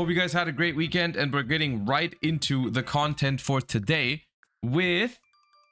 Hope you guys had a great weekend, and we're getting right into the content for today with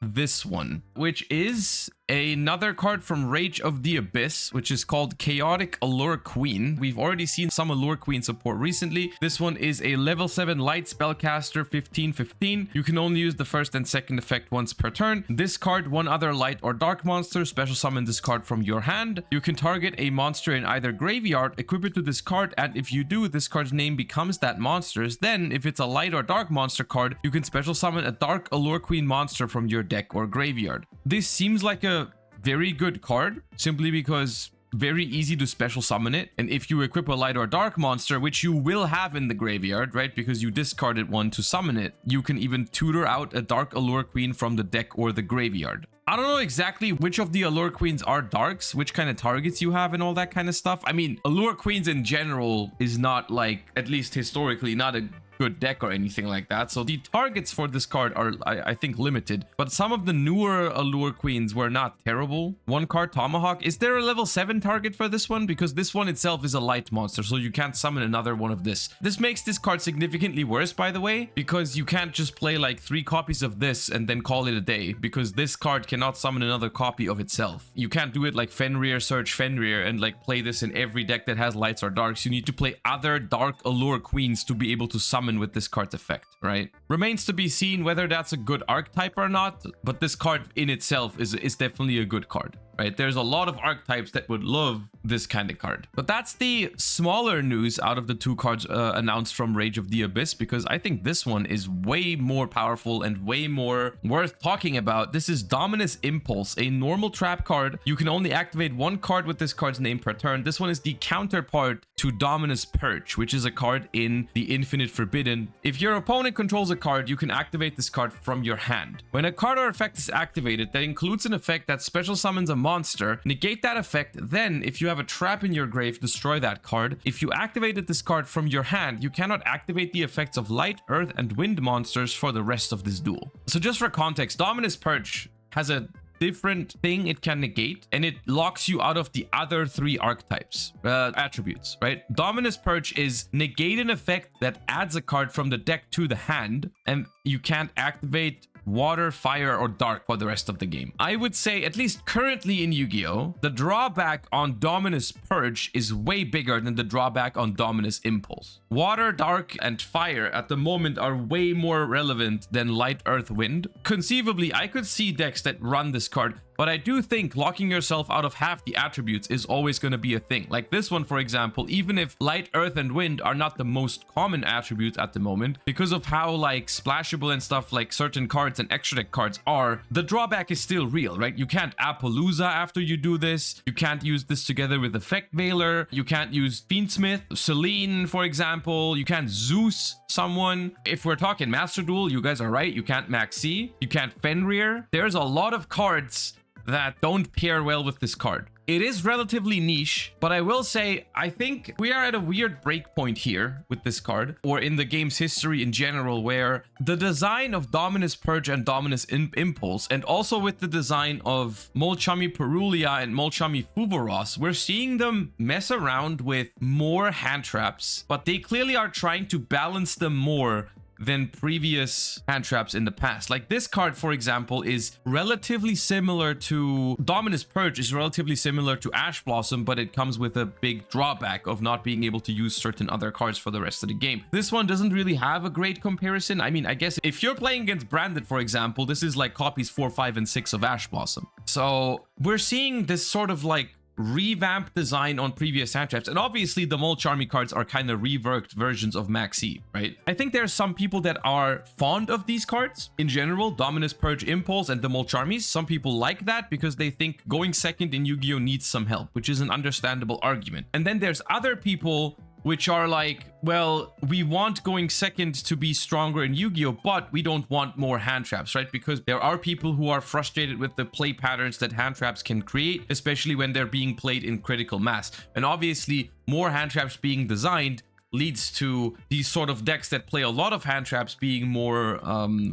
this one, which is another card from Rage of the Abyss, which is called Chaotic Allure Queen. We've already seen some Allure Queen support recently. This one is a level 7 light spellcaster, 15/15. You can only use the first and second effect once per turn. Discard one other light or dark monster, special summon this card from your hand. You can target a monster in either graveyard, equip it to this card, and if you do, this card's name becomes that monster's. Then, if it's a light or dark monster card, you can special summon a dark Allure Queen monster from your deck or graveyard. This seems like a very good card, simply because very easy to special summon it, and if you equip a light or dark monster, which you will have in the graveyard, right, because you discarded one to summon it, you can even tutor out a dark Allure Queen from the deck or the graveyard. I don't know exactly which of the Allure Queens are darks, which kind of targets you have and all that kind of stuff. I mean, Allure Queens in general is not, like, at least historically, not a good deck or anything like that, so the targets for this card are I think limited, but some of the newer Allure Queens were not terrible. One card, Tomahawk. Is there a level 7 target for this one? Because this one itself is a light monster, so you can't summon another one of this. This makes this card significantly worse, by the way, because you can't just play like 3 copies of this and then call it a day, because this card cannot summon another copy of itself. You can't do it like Fenrir, search Fenrir, and like play this in every deck that has lights or darks. You need to play other dark Allure Queens to be able to summon with this card's effect, right? Remains to be seen whether that's a good archetype or not, but this card in itself is definitely a good card, right? There's a lot of archetypes that would love this kind of card. But that's the smaller news out of the 2 cards announced from Rage of the Abyss, because I think this one is way more powerful and way more worth talking about. This is Dominus Impulse, a normal trap card. You can only activate 1 card with this card's name per turn. This one is the counterpart to Dominus Purge, which is a card in the Infinite Forbidden. If your opponent controls a card, you can activate this card from your hand. When a card or effect is activated that includes an effect that special summons a monster, negate that effect. Then, if you have a trap in your grave, destroy that card. If you activated this card from your hand, you cannot activate the effects of light, earth, and wind monsters for the rest of this duel. So just for context, Dominus Purge has a different thing it can negate, and it locks you out of the other 3 archetypes attributes, right? Dominus Purge is negate an effect that adds a card from the deck to the hand, and you can't activate water, fire, or dark for the rest of the game. I would say, at least currently in Yu-Gi-Oh!, the drawback on Dominus Purge is way bigger than the drawback on Dominus Impulse. Water, dark, and fire at the moment are way more relevant than light, earth, wind. Conceivably, I could see decks that run this card, but I do think locking yourself out of half the attributes is always going to be a thing. Like this one, for example, even if light, earth, and wind are not the most common attributes at the moment, because of how like splashable and stuff like certain cards and extra deck cards are, the drawback is still real, right? You can't Appaloosa after you do this. You can't use this together with Effect Veiler. You can't use Fiendsmith, Selene, for example. You can't Zeus someone. If we're talking Master Duel, you guys are right. You can't Maxi. You can't Fenrir. There's a lot of cards that don't pair well with this card. It is relatively niche, but I will say, I think we are at a weird breakpoint here with this card, or in the game's history in general, where the design of Dominus Purge and Dominus Impulse, and also with the design of Molchami Perulia and Molchami Fuvoros, we're seeing them mess around with more hand traps, but they clearly are trying to balance them more than previous hand traps in the past. Like this card, for example, is relatively similar to Dominus Purge, is relatively similar to Ash Blossom, but it comes with a big drawback of not being able to use certain other cards for the rest of the game. This one doesn't really have a great comparison. I mean, I guess if you're playing against Branded, for example, this is like copies 4, 5, and 6 of Ash Blossom. So we're seeing this sort of like revamped design on previous hand traps, and obviously the Molchami cards are kind of reworked versions of Maxi, right? I think there are some people that are fond of these cards in general, Dominus Purge Impulse and the Molchamis. Some people like that because they think going second in Yu-Gi-Oh! Needs some help, which is an understandable argument. And then there's other people which are like, well, we want going second to be stronger in Yu-Gi-Oh, but we don't want more hand traps, right? Because there are people who are frustrated with the play patterns that hand traps can create, especially when they're being played in critical mass. And obviously, more hand traps being designed leads to these sort of decks that play a lot of hand traps being more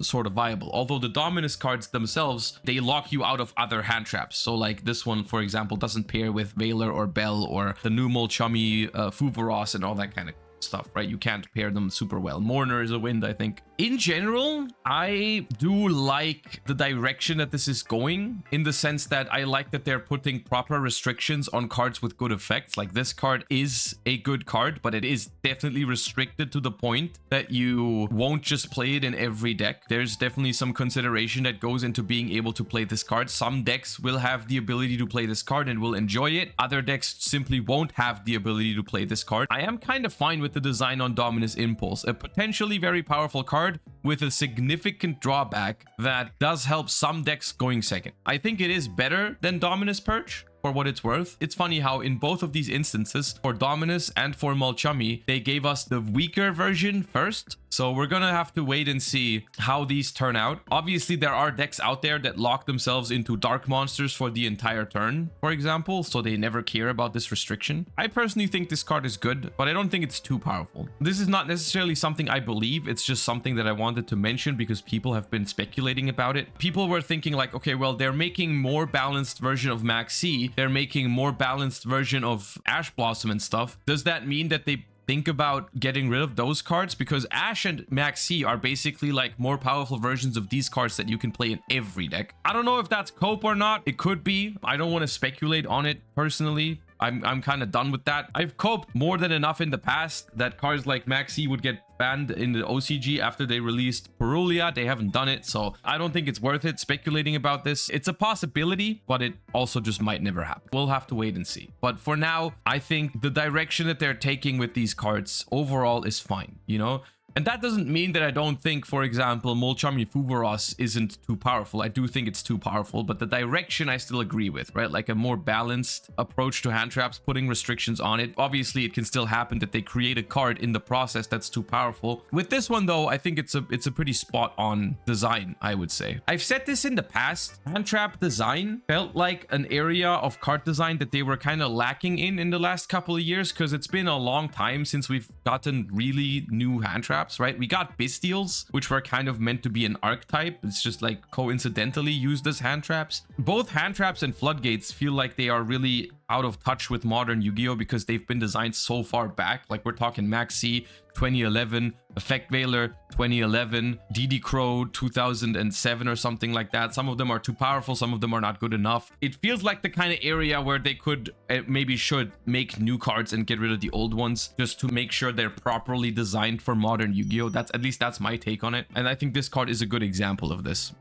sort of viable. Although the Dominus cards themselves, they lock you out of other hand traps. So like this one, for example, doesn't pair with Veiler or Bell or the new Molchami Fuvoros and all that kind of stuff, right? You can't pair them super well. Mourner is a wind, I think. In general, I do like the direction that this is going, in the sense that I like that they're putting proper restrictions on cards with good effects. Like, this card is a good card, but it is definitely restricted to the point that you won't just play it in every deck. There's definitely some consideration that goes into being able to play this card. Some decks will have the ability to play this card and will enjoy it. Other decks simply won't have the ability to play this card. I am kind of fine with the design on Dominus Impulse, a potentially very powerful card with a significant drawback that does help some decks going second. I think it is better than Dominus Perch, for what it's worth. It's funny how in both of these instances, for Dominus and for Mulchummy, they gave us the weaker version first. So we're gonna have to wait and see how these turn out. Obviously, there are decks out there that lock themselves into dark monsters for the entire turn, for example, so they never care about this restriction. I personally think this card is good, but I don't think it's too powerful. This is not necessarily something I believe, it's just something that I wanted to mention because people have been speculating about it. People were thinking like, okay, well, they're making more balanced version of Maxi, they're making more balanced version of Ash Blossom and stuff. Does that mean that they think about getting rid of those cards? Because Ash and Maxi are basically like more powerful versions of these cards that you can play in every deck. I don't know if that's cope or not. It could be. I don't want to speculate on it personally. I'm kind of done with that. I've coped more than enough in the past that cards like Maxi would get banned in the OCG after they released Perulia. They haven't done it, so I don't think it's worth it speculating about this. It's a possibility, but it also just might never happen. We'll have to wait and see. But for now, I think the direction that they're taking with these cards overall is fine, you know? And that doesn't mean that I don't think, for example, Molchami Fuvaros isn't too powerful. I do think it's too powerful, but the direction I still agree with, right? Like a more balanced approach to hand traps, putting restrictions on it. Obviously, it can still happen that they create a card in the process that's too powerful. With this one, though, I think it's a pretty spot-on design, I would say. I've said this in the past. Hand trap design felt like an area of card design that they were kind of lacking in the last couple of years, because it's been a long time since we've gotten really new hand traps. Right, we got Bestials, which were kind of meant to be an archetype. It's just like coincidentally used as hand traps. Both hand traps and floodgates feel like they are really out of touch with modern Yu-Gi-Oh because they've been designed so far back. Like, we're talking Maxi 2011, Effect Veiler 2011, DD Crow 2007 or something like that. Some of them are too powerful, some of them are not good enough. It feels like the kind of area where they could maybe should make new cards and get rid of the old ones just to make sure they're properly designed for modern Yu-Gi-Oh. That's, at least that's my take on it, and I think this card is a good example of this.